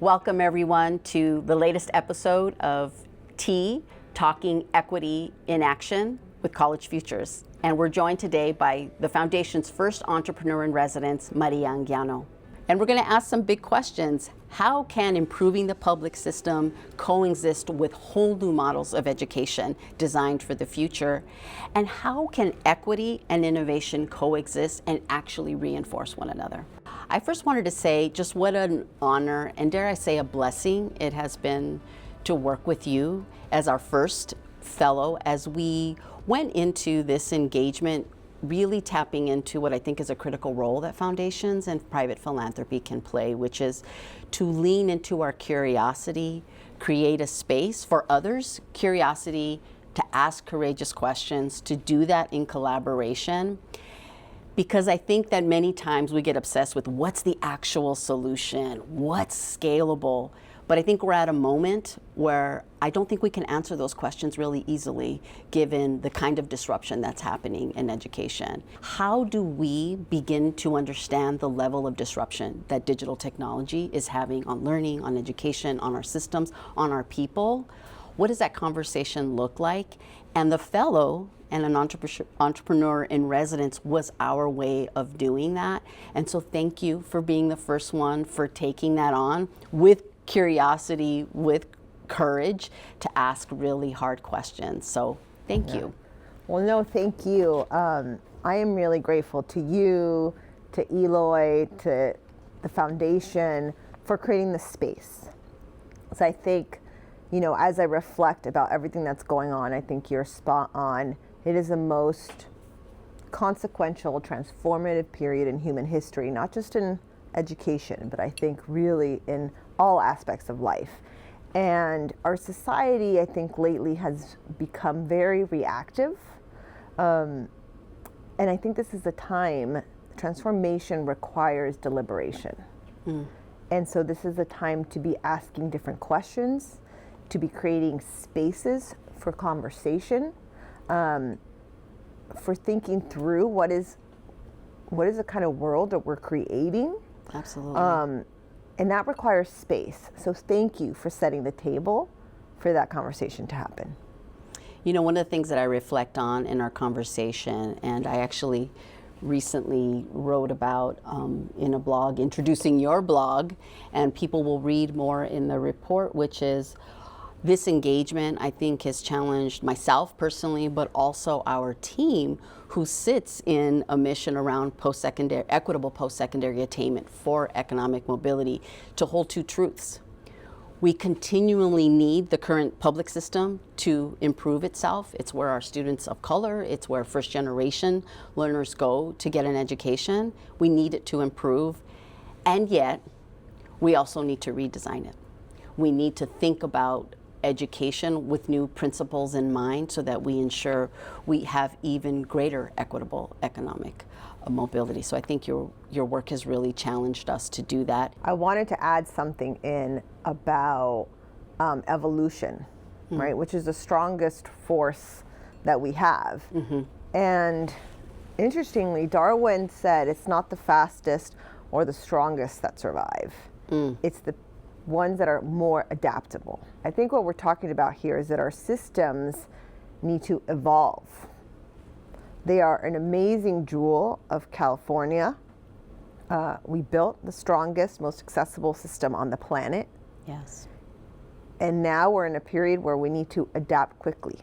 Welcome everyone to the latest episode of T.E.A. Talking Equity in Action with College Futures. And we're joined today by the Foundation's first entrepreneur in residence, Maria Anguiano. And we're going to ask some big questions. How can improving the public system coexist with whole new models of education designed for the future? And how can equity and innovation coexist and actually reinforce one another? I first wanted to say just what an honor, and dare I say a blessing, it has been to work with you as our first fellow as we went into this engagement really tapping into what I think is a critical role that foundations and private philanthropy can play, which is to lean into our curiosity, create a space for others, curiosity to ask courageous questions, to do that in collaboration. Because I think that many times we get obsessed with what's the actual solution, what's scalable. But I think we're at a moment where I don't think we can answer those questions really easily given the kind of disruption that's happening in education. How do we begin to understand the level of disruption that digital technology is having on learning, on education, on our systems, on our people? What does that conversation look like? And the fellow and an entrepreneur in residence was our way of doing that. And so thank you for being the first one, for taking that on with curiosity, with courage to ask really hard questions. So thank you. Well, no, thank you. I am really grateful to you, to Eloy, to the foundation for creating this space. So I think, you know, as I reflect about everything that's going on, I think you're spot on. It is the most consequential, transformative period in human history, not just in education, but I think really in all aspects of life. And our society, I think, lately has become very reactive. And I think this is a time, transformation requires deliberation. And so this is a time to be asking different questions, to be creating spaces for conversation, for thinking through what is the kind of world that we're creating. Absolutely. And that requires space. So thank you for setting the table for that conversation to happen. You know, one of the things that I reflect on in our conversation, and I actually recently wrote about in a blog, introducing your blog, and people will read more in the report, which is this engagement, I think, has challenged myself personally, but also our team who sits in a mission around equitable post-secondary attainment for economic mobility to hold two truths. We continually need the current public system to improve itself. It's where our students of color, it's where first-generation learners go to get an education. We need it to improve, and yet we also need to redesign it. We need to think about education with new principles in mind so that we ensure we have even greater equitable economic mobility. So I think your work has really challenged us to do that. I wanted to add something in about evolution, right, which is the strongest force that we have. And interestingly, Darwin said it's not the fastest or the strongest that survive. It's the ones that are more adaptable. I think what we're talking about here is that our systems need to evolve. They are an amazing jewel of California. We built the strongest, most accessible system on the planet. Yes. And now we're in a period where we need to adapt quickly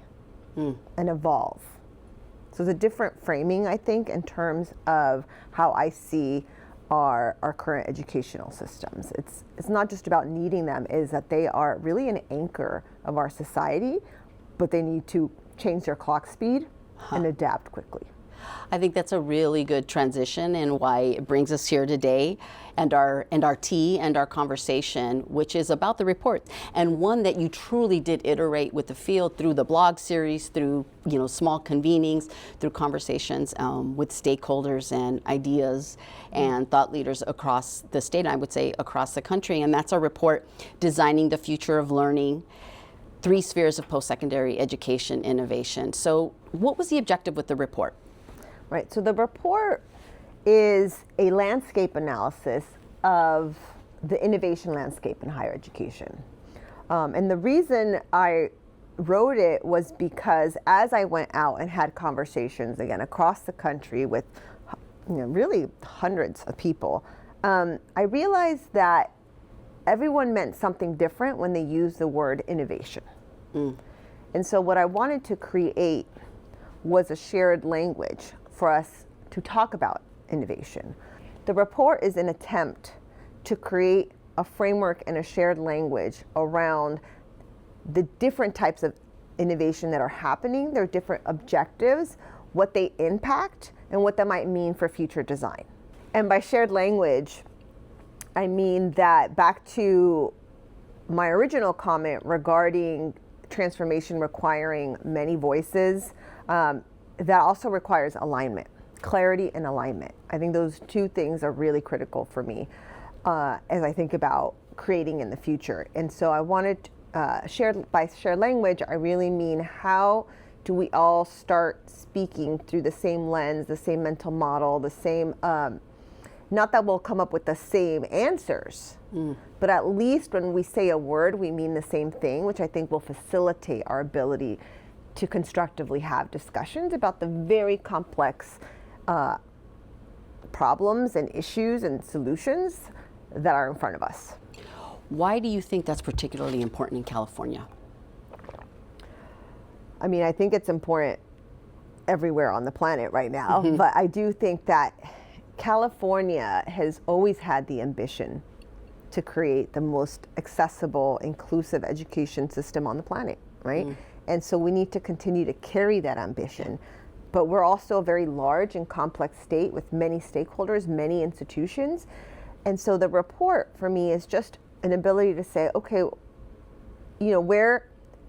and evolve. So it's a different framing, I think, in terms of how I see our current educational systems. It's not just about needing them, is that they are really an anchor of our society, but they need to change their clock speed and adapt quickly. I think that's a really good transition and why it brings us here today and our tea and our conversation, which is about the report, and one that you truly did iterate with the field through the blog series, through small convenings, through conversations with stakeholders and ideas and thought leaders across the state, and I would say across the country. And that's our report, Designing the Future of Learning, 3 Spheres of Postsecondary Education Innovation. So what was the objective with the report? Right, so the report is a landscape analysis of the innovation landscape in higher education. And the reason I wrote it was because as I went out and had conversations, again, across the country with really hundreds of people, I realized that everyone meant something different when they used the word innovation. And so what I wanted to create was a shared language for us to talk about innovation. The report is an attempt to create a framework and a shared language around the different types of innovation that are happening, their different objectives, what they impact, and what that might mean for future design. And by shared language, I mean that back to my original comment regarding transformation requiring many voices, that also requires alignment, clarity and alignment. I think those two things are really critical for me as I think about creating in the future. And so I wanted, by shared language, I really mean how do we all start speaking through the same lens, the same mental model, the same, not that we'll come up with the same answers, but at least when we say a word, we mean the same thing, which I think will facilitate our ability to constructively have discussions about the very complex problems and issues and solutions that are in front of us. Why do you think that's particularly important in California? I mean, I think it's important everywhere on the planet right now, but I do think that California has always had the ambition to create the most accessible, inclusive education system on the planet, right? And so we need to continue to carry that ambition. But we're also a very large and complex state with many stakeholders, many institutions. And so the report for me is just an ability to say, okay,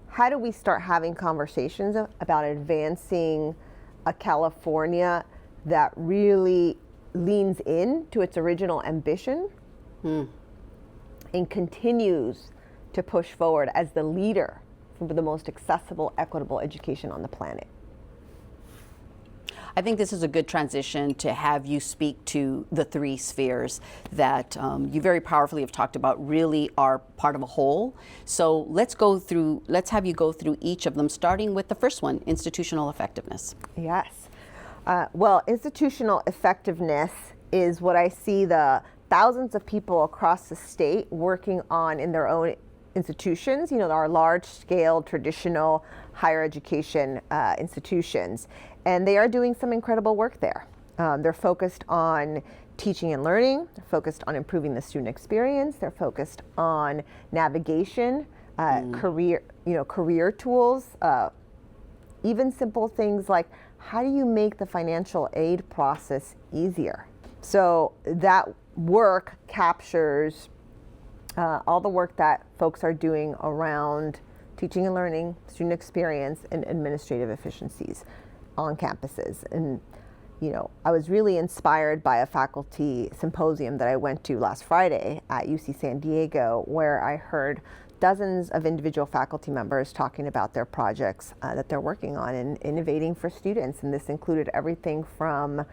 how do we start having conversations about advancing a California that really leans in to its original ambition and continues to push forward as the leader for the most accessible, equitable education on the planet. I think this is a good transition to have you speak to the three spheres that you very powerfully have talked about really are part of a whole. So let's have you go through each of them, starting with the first one, institutional effectiveness. Yes. Well, institutional effectiveness is what I see the thousands of people across the state working on in their own institutions, our large-scale traditional higher education institutions. And they are doing some incredible work there. They're focused on teaching and learning. They're focused on improving the student experience. They're focused on navigation, career tools, even simple things like how do you make the financial aid process easier? So that work captures all the work that folks are doing around teaching and learning, student experience, and administrative efficiencies on campuses. And I was really inspired by a faculty symposium that I went to last Friday at UC San Diego, where I heard dozens of individual faculty members talking about their projects that they're working on and innovating for students. And this included everything from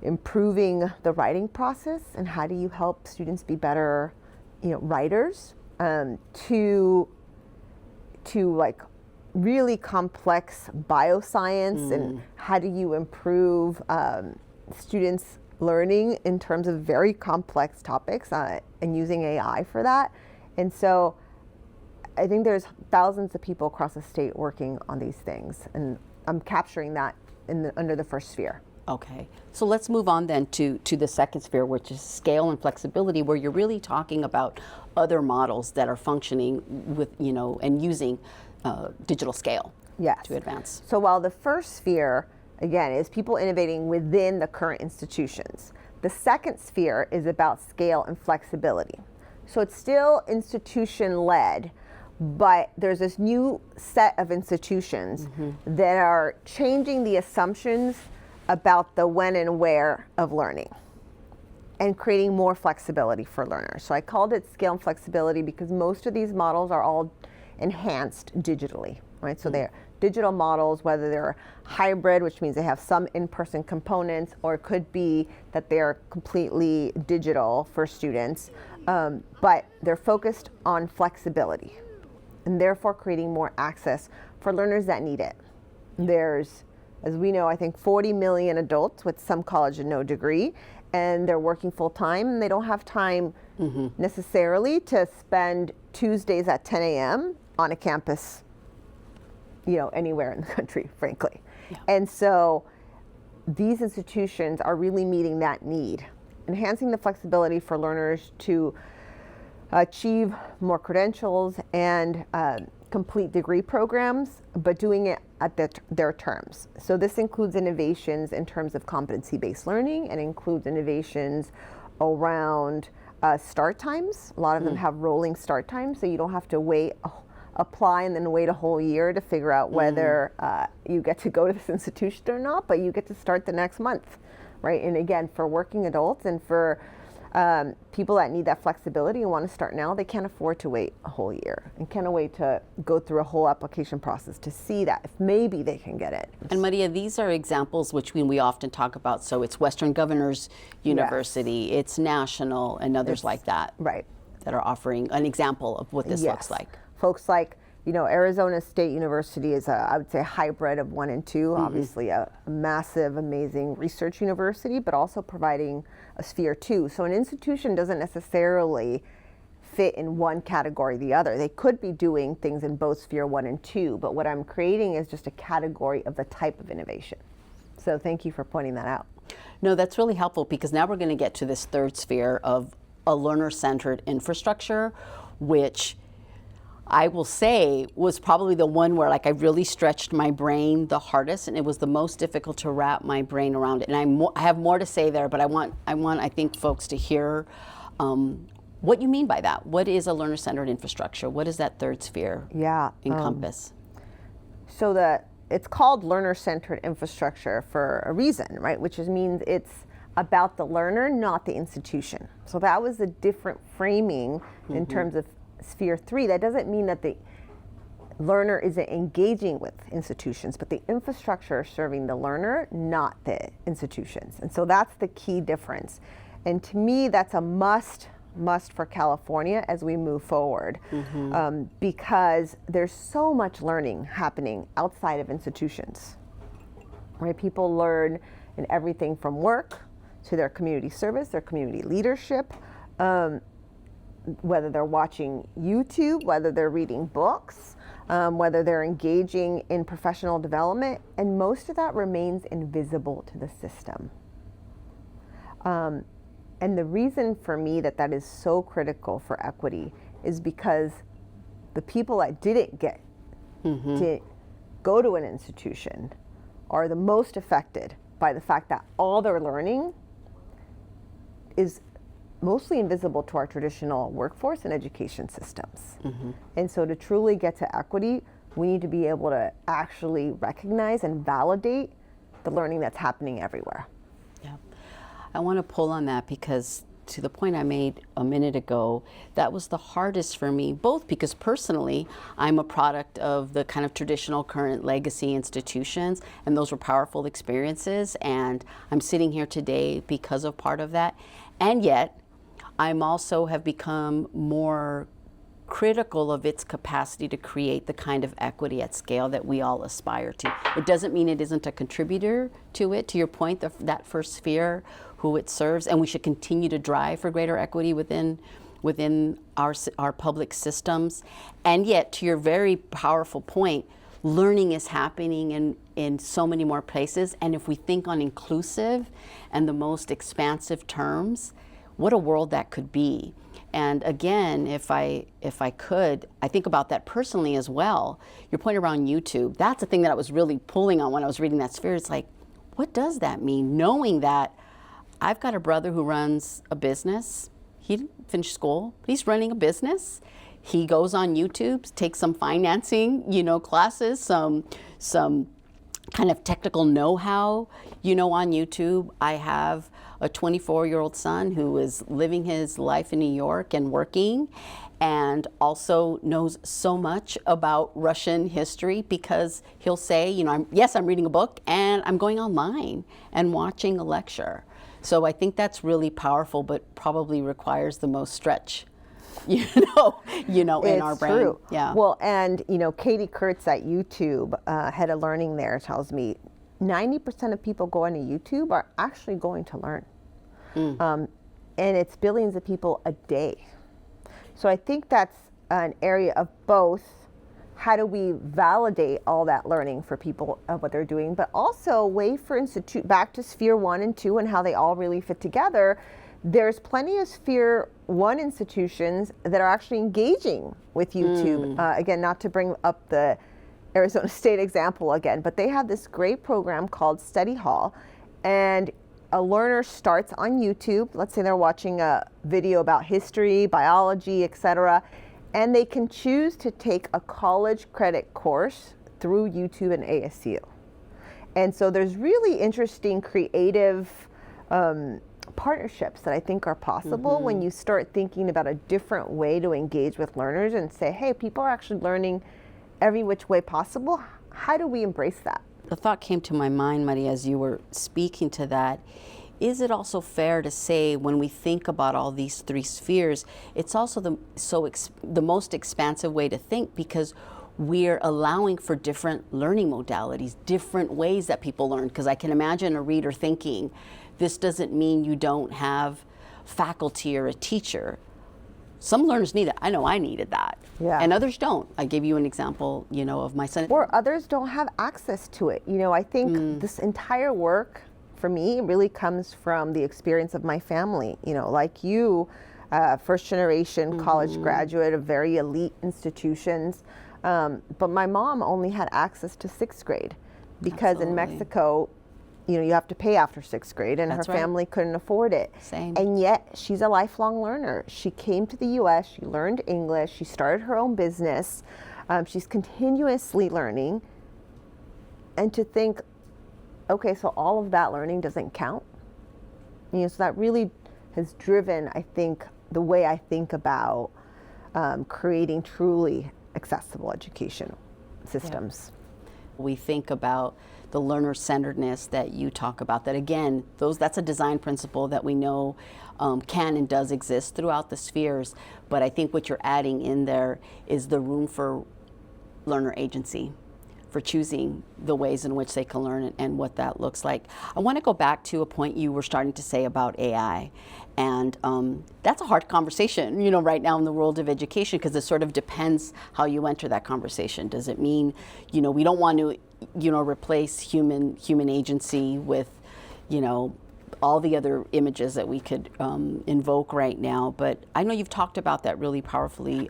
improving the writing process and how do you help students be better writers, to like really complex bioscience and how do you improve students' learning in terms of very complex topics and using AI for that. And so I think there's thousands of people across the state working on these things, and I'm capturing that under the first sphere. Okay, so let's move on then to the second sphere, which is scale and flexibility, where you're really talking about other models that are functioning with, and using digital scale to advance. So while the first sphere, again, is people innovating within the current institutions, the second sphere is about scale and flexibility. So it's still institution-led, but there's this new set of institutions that are changing the assumptions about the when and where of learning and creating more flexibility for learners. So I called it scale and flexibility because most of these models are all enhanced digitally, right? So they're digital models, whether they're hybrid, which means they have some in-person components, or it could be that they're completely digital for students. but they're focused on flexibility and therefore creating more access for learners that need it. There's, as we know, I think 40 million adults with some college and no degree, and they're working full time, and they don't have time necessarily to spend Tuesdays at 10 a.m. on a campus, anywhere in the country, frankly. Yeah. And so these institutions are really meeting that need, enhancing the flexibility for learners to achieve more credentials and complete degree programs, but doing it at their terms. So this includes innovations in terms of competency-based learning, and includes innovations around start times. A lot of them have rolling start times, so you don't have to apply and then wait a whole year to figure out whether you get to go to this institution or not, but you get to start the next month, right? And again, for working adults and for people that need that flexibility and want to start now, they can't afford to wait a whole year and can't wait to go through a whole application process to see that if maybe they can get it. And Maria, these are examples which we often talk about. So it's Western Governors University, yes. It's National, and others like that. Right. That are offering an example of what this looks like. Folks like, Arizona State University is I would say a hybrid of 1 and 2, obviously a massive, amazing research university, but also providing a Sphere 2. So an institution doesn't necessarily fit in one category or the other. They could be doing things in both Sphere 1 and 2, but what I'm creating is just a category of the type of innovation. So thank you for pointing that out. No, that's really helpful, because now we're going to get to this third sphere of a learner-centered infrastructure, which I will say was probably the one where I really stretched my brain the hardest, and it was the most difficult to wrap my brain around it. And I have more to say there, but I think folks to hear what you mean by that. What is a learner-centered infrastructure? What does that third sphere encompass? So it's called learner-centered infrastructure for a reason, right? Which means it's about the learner, not the institution. So that was a different framing in terms of Sphere 3. That doesn't mean that the learner isn't engaging with institutions, but the infrastructure is serving the learner, not the institutions. And so that's the key difference. And to me, that's a must for California as we move forward, because there's so much learning happening outside of institutions, right? People learn in everything from work to their community service, their community leadership, whether they're watching YouTube, whether they're reading books, whether they're engaging in professional development, and most of that remains invisible to the system. And the reason for me that is so critical for equity is because the people that didn't get to go to an institution are the most affected by the fact that all their learning is mostly invisible to our traditional workforce and education systems. And so to truly get to equity, we need to be able to actually recognize and validate the learning that's happening everywhere. Yeah, I want to pull on that, because to the point I made a minute ago, that was the hardest for me, both because personally, I'm a product of the kind of traditional current legacy institutions, and those were powerful experiences, and I'm sitting here today because of part of that. And yet, I'm also have become more critical of its capacity to create the kind of equity at scale that we all aspire to. It doesn't mean it isn't a contributor to it, to your point, that first sphere, who it serves, and we should continue to drive for greater equity within our public systems. And yet, to your very powerful point, learning is happening in so many more places, and if we think on inclusive and the most expansive terms, what a world that could be. And again, if I could, I think about that personally as well. Your point around YouTube, that's the thing that I was really pulling on when I was reading that sphere. It's like, what does that mean? Knowing that I've got a brother who runs a business. He didn't finish school, but he's running a business. He goes on YouTube, takes some financing, classes, some kind of technical know-how, on YouTube. I have a 24-year-old son who is living his life in New York and working, and also knows so much about Russian history, because he'll say, I'm reading a book and I'm going online and watching a lecture. So I think that's really powerful, but probably requires the most stretch, in our brain. True. Yeah. Well, and Katie Kurtz at YouTube, head of learning there, tells me 90% of people going to YouTube are actually going to learn. And it's billions of people a day. So I think that's an area of both. How do we validate all that learning for people of what they're doing, but also a way for back to Sphere 1 and 2 and how they all really fit together. There's plenty of Sphere 1 institutions that are actually engaging with YouTube. Again, not to bring up the Arizona State example again, but they have this great program called Study Hall, and a learner starts on YouTube. Let's say they're watching a video about history, biology, etc., and they can choose to take a college credit course through YouTube and ASU. And so there's really interesting creative partnerships that I think are possible when you start thinking about a different way to engage with learners and say, hey, people are actually learning every which way possible. How do we embrace that? The thought came to my mind, Maria, as you were speaking to that. Is it also fair to say, when we think about all these three spheres, it's also the most expansive way to think, because we're allowing for different learning modalities, different ways that people learn? Because I can imagine a reader thinking, this doesn't mean you don't have faculty or a teacher. Some learners need it. I know I needed that. Yeah. And others don't. I gave you an example, of my son. Or others don't have access to it. I think this entire work for me really comes from the experience of my family. Like you, first generation college graduate of very elite institutions. But my mom only had access to sixth grade because in Mexico, you have to pay after sixth grade, and her family couldn't afford it. Same. And yet she's a lifelong learner. She came to the US, she learned English, she started her own business. She's continuously learning. And to think, okay, so all of that learning doesn't count. So that really has driven, I think, the way I think about creating truly accessible education systems. Yeah. We think about the learner-centeredness that you talk about, that again, that's a design principle that we know can and does exist throughout the spheres, but I think what you're adding in there is the room for learner agency, for choosing the ways in which they can learn and what that looks like. I want to go back to a point you were starting to say about AI. And that's a hard conversation, right now in the world of education, because it sort of depends how you enter that conversation. Does it mean, we don't want to, replace human agency with, all the other images that we could invoke right now? But I know you've talked about that really powerfully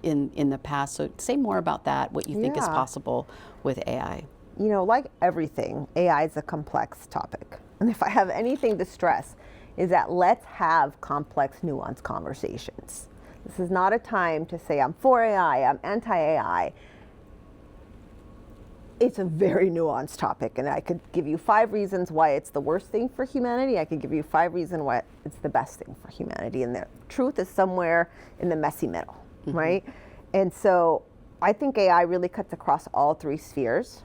in the past. So say more about that, what you think is possible with AI. Like everything, AI is a complex topic. And if I have anything to stress, is that let's have complex, nuanced conversations. This is not a time to say I'm for AI, I'm anti-AI. It's a very nuanced topic, and I could give you 5 reasons why it's the worst thing for humanity. I could give you 5 reasons why it's the best thing for humanity, and the truth is somewhere in the messy middle, right? And so I think AI really cuts across all 3 spheres.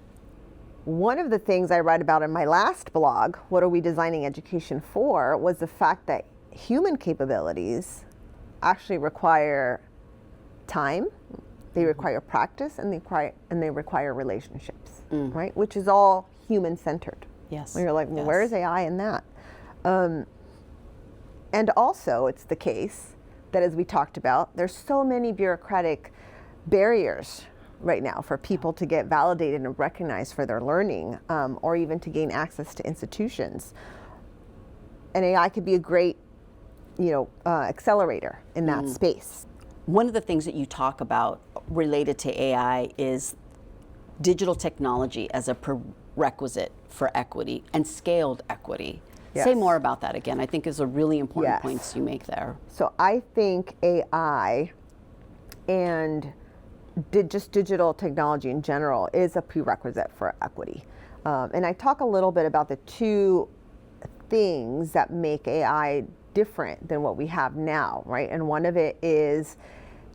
One of the things I write about in my last blog, What Are We Designing Education For?, was the fact that human capabilities actually require time, they require practice, and they require relationships, right? Which is all human-centered. Yes. When you're like, well, where is AI in that? And also, it's the case that, as we talked about, there's so many bureaucratic barriers right now for people to get validated and recognized for their learning, or even to gain access to institutions. And AI could be a great, accelerator in that space. One of the things that you talk about related to AI is digital technology as a prerequisite for equity and scaled equity. Yes. Say more about that again. I think is a really important point you make there. So I think AI and just digital technology in general is a prerequisite for equity. And I talk a little bit about the 2 things that make AI different than what we have now, right? And one of it is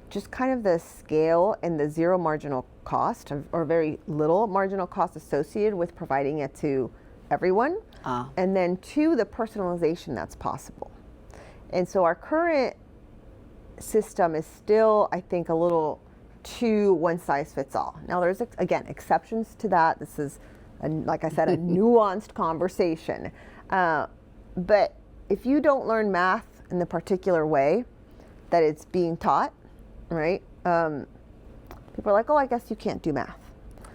just kind of the scale and the zero marginal cost, or very little marginal cost associated with providing it to everyone. And then 2, the personalization that's possible. And so our current system is still, I think, a little too one size fits all. Now there's, again, exceptions to that. This is, like I said, a nuanced conversation. But if you don't learn math in the particular way that it's being taught, right? People are like, oh, I guess you can't do math.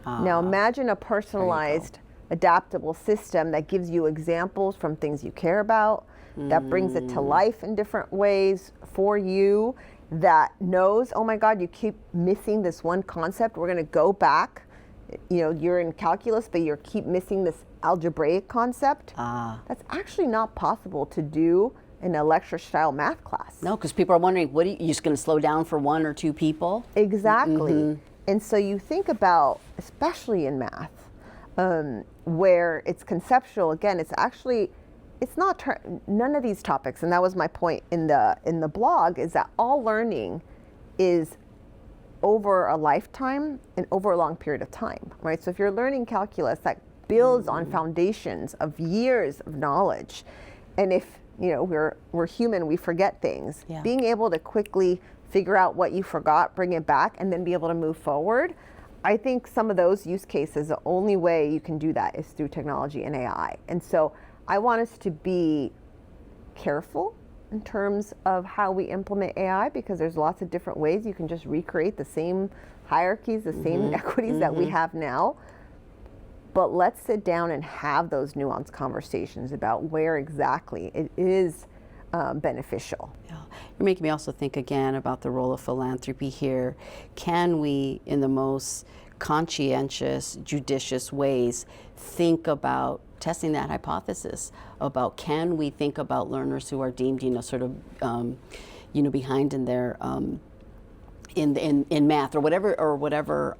Now imagine a personalized, adaptable system that gives you examples from things you care about, that brings it to life in different ways for you, that knows, oh my God, you keep missing this one concept. We're going to go back. You know, you're in calculus, but you keep missing this algebraic concept. That's actually not possible to do in a lecture-style math class. No, because people are wondering, what are you just going to slow down for 1 or 2 people? Exactly. And so you think about, especially in math, where it's conceptual. Again, it's actually, it's not none of these topics, and that was my point in the blog, is that all learning is over a lifetime and over a long period of time, right? So if you're learning calculus, that builds on foundations of years of knowledge, and if you know we're human, we forget things. Being able to quickly figure out what you forgot, bring it back, and then be able to move forward. I think some of those use cases, the only way you can do that is through technology and AI. And so I want us to be careful in terms of how we implement AI, because there's lots of different ways you can just recreate the same hierarchies, the same inequities that we have now. But let's sit down and have those nuanced conversations about where exactly it is beneficial. You're making me also think again about the role of philanthropy here. Can we, in the most conscientious, judicious ways, think about testing that hypothesis about, can we think about learners who are deemed, sort of, behind in their in math or whatever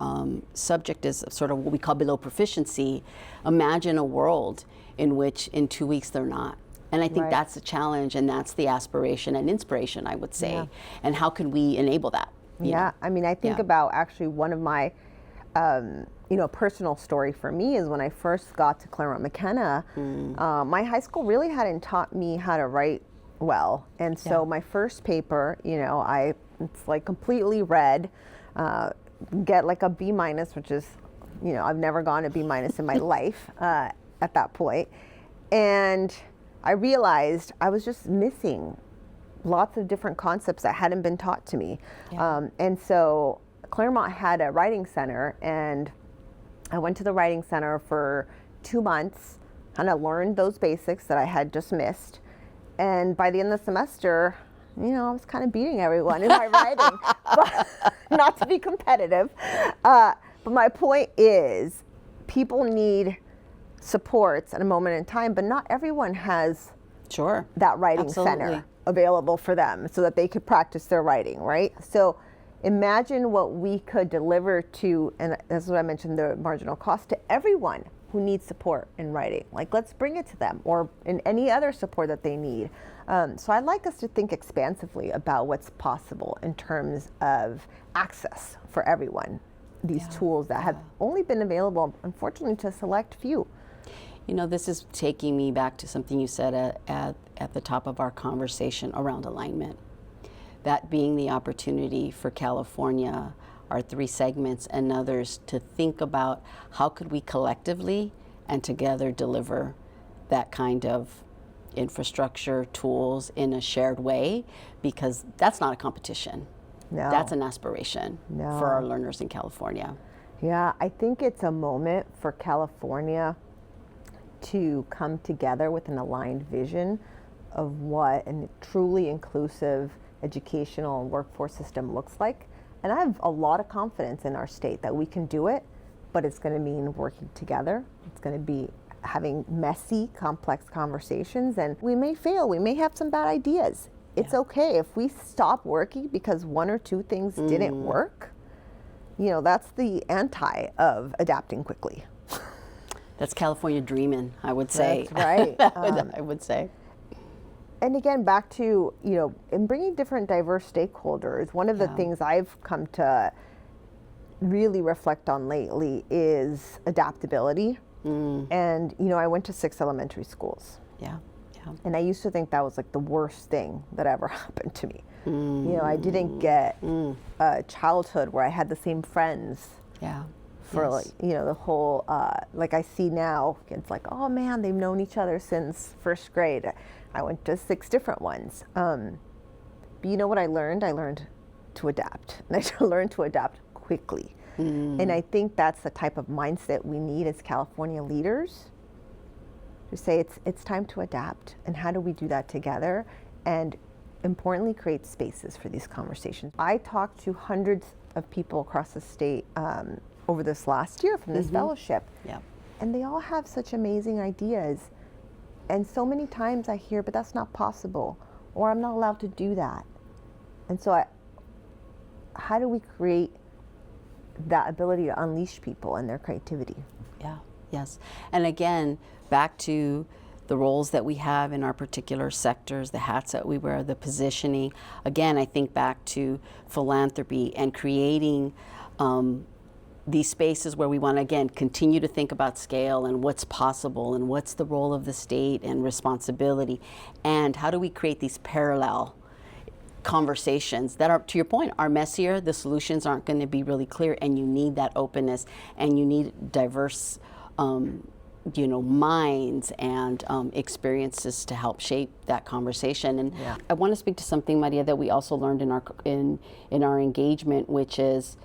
subject is sort of what we call below proficiency. Imagine a world in which in 2 weeks they're not. And I think that's the challenge, and that's the aspiration and inspiration, I would say. And how can we enable that? I mean, I think about actually one of my, personal story for me is when I first got to Claremont McKenna, my high school really hadn't taught me how to write well. And so my first paper, it's like completely read, get like a B-, which is, I've never gone a B- in my life at that point. And I realized I was just missing lots of different concepts that hadn't been taught to me. And so Claremont had a writing center, and I went to the writing center for 2 months, kind of learned those basics that I had just missed. And by the end of the semester, I was kind of beating everyone in my writing, but not to be competitive. But my point is, people need supports at a moment in time, but not everyone has that writing center available for them so that they could practice their writing, right? So imagine what we could deliver to, and that's what I mentioned, the marginal cost, to everyone who needs support in writing. Like, let's bring it to them, or in any other support that they need. So I'd like us to think expansively about what's possible in terms of access for everyone, these tools that have only been available, unfortunately, to a select few. This is taking me back to something you said at the top of our conversation around alignment. That being the opportunity for California, our 3 segments and others, to think about how could we collectively and together deliver that kind of infrastructure, tools in a shared way, because that's not a competition. No. That's an aspiration for our learners in California. Yeah, I think it's a moment for California to come together with an aligned vision of what a truly inclusive educational and workforce system looks like. And I have a lot of confidence in our state that we can do it, but it's going to mean working together. It's going to be having messy, complex conversations, and we may fail. We may have some bad ideas. It's okay if we stop working because 1 or 2 things didn't work. That's the anti of adapting quickly. That's California dreaming, I would say. That's right. I would say. And again, back to, in bringing different diverse stakeholders, one of the things I've come to really reflect on lately is adaptability, And, I went to 6 elementary schools. Yeah. Yeah. And I used to think that was like the worst thing that ever happened to me. I didn't get a childhood where I had the same friends. Yeah. For the whole, like I see now, it's like, oh man, they've known each other since first grade. I went to 6 different ones. But you know what I learned? I learned to adapt. And I learned to adapt quickly. And I think that's the type of mindset we need as California leaders, to say it's time to adapt. And how do we do that together? And importantly, create spaces for these conversations. I talked to hundreds of people across the state over this last year from this fellowship. Yeah. And they all have such amazing ideas. And so many times I hear, but that's not possible, or I'm not allowed to do that. And so how do we create that ability to unleash people and their creativity? Yeah, yes. And again, back to the roles that we have in our particular sectors, the hats that we wear, the positioning. Again, I think back to philanthropy and creating these spaces where we want to, again, continue to think about scale and what's possible and what's the role of the state and responsibility, and how do we create these parallel conversations that are, to your point, are messier. The solutions aren't going to be really clear, and you need that openness, and you need diverse minds and experiences to help shape that conversation. And I want to speak to something, Maria, that we also learned in our engagement, which is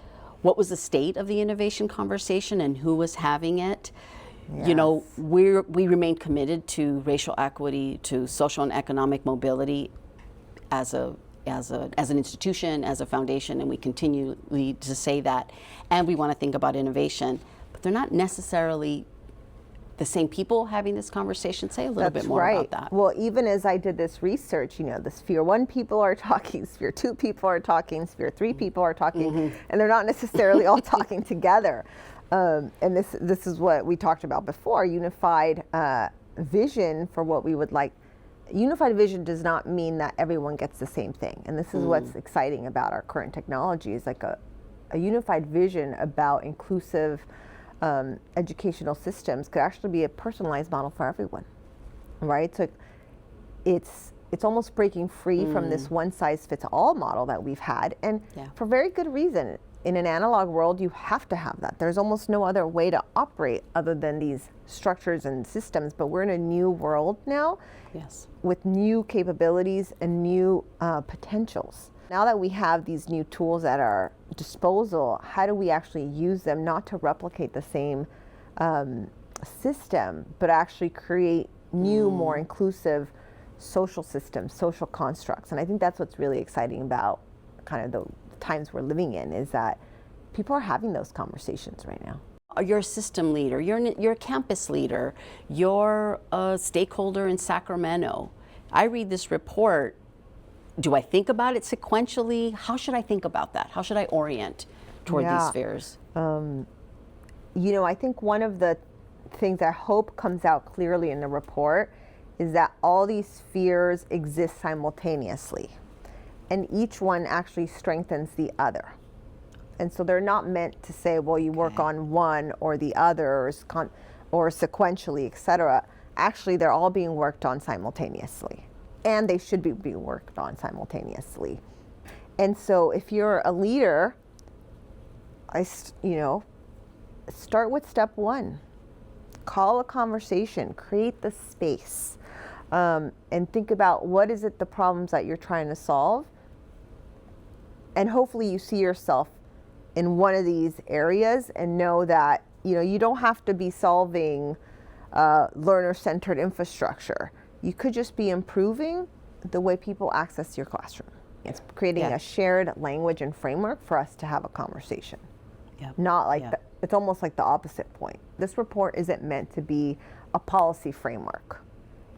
what was the state of the innovation conversation and who was having it. Yes. We remain committed to racial equity, to social and economic mobility as an institution, as a foundation, and we continually to say that. And we want to think about innovation, but they're not necessarily the same people having this conversation. Say a little bit more about that. Well, even as I did this research, the Sphere 1 people are talking, Sphere 2 people are talking, Sphere 3 people are talking, and they're not necessarily all talking together. And this is what we talked about before, unified vision for what we would like. Unified vision does not mean that everyone gets the same thing. And this is what's exciting about our current technology, is like a unified vision about inclusive educational systems could actually be a personalized model for everyone, right? So it's almost breaking free from this one-size-fits-all model that we've had, and for very good reason. In an analog world, you have to have that. There's almost no other way to operate other than these structures and systems, but we're in a new world now with new capabilities and new potentials. Now that we have these new tools at our disposal, how do we actually use them not to replicate the same system, but actually create new, more inclusive social systems, social constructs? And I think that's what's really exciting about kind of the times we're living in, is that people are having those conversations right now. You're a system leader, you're a campus leader, you're a stakeholder in Sacramento. I read this report. Do I think about it sequentially? How should I think about that? How should I orient toward these spheres? I think one of the things I hope comes out clearly in the report is that all these spheres exist simultaneously, and each one actually strengthens the other. And so they're not meant to say, well, you work on one or the other, or sequentially, et cetera. Actually, they're all being worked on simultaneously. And they should be being worked on simultaneously. And so if you're a leader, start with step 1. Call a conversation, create the space, and think about what is it, the problems that you're trying to solve. And hopefully you see yourself in one of these areas and know that, you don't have to be solving learner-centered infrastructure. You could just be improving the way people access your classroom. It's creating a shared language and framework for us to have a conversation. Not like it's almost like the opposite point. This report isn't meant to be a policy framework.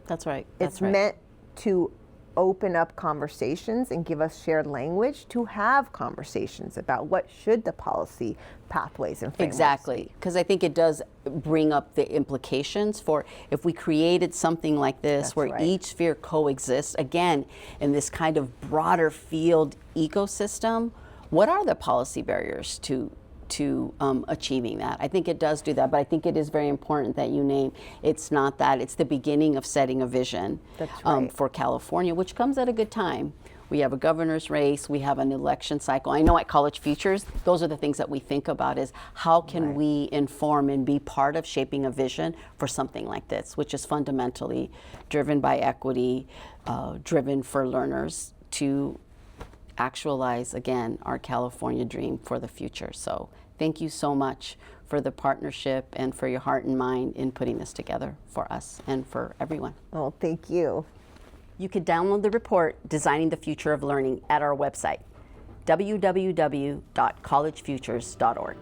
That's right. It's meant to open up conversations and give us shared language to have conversations about what should the policy pathways and frameworks be. Because I think it does bring up the implications for if we created something like this where each sphere coexists, again, in this kind of broader field ecosystem, what are the policy barriers to to achieving that. I think it does do that, but I think it is very important that you name it's not that, it's the beginning of setting a vision. That's right. For California, which comes at a good time. We have a governor's race, we have an election cycle. I know at College Futures, those are the things that we think about is how can we inform and be part of shaping a vision for something like this, which is fundamentally driven by equity, driven for learners to actualize, again, our California dream for the future. So thank you so much for the partnership and for your heart and mind in putting this together for us and for everyone. Oh, thank you. You can download the report, Designing the Future of Learning, at our website, www.collegefutures.org.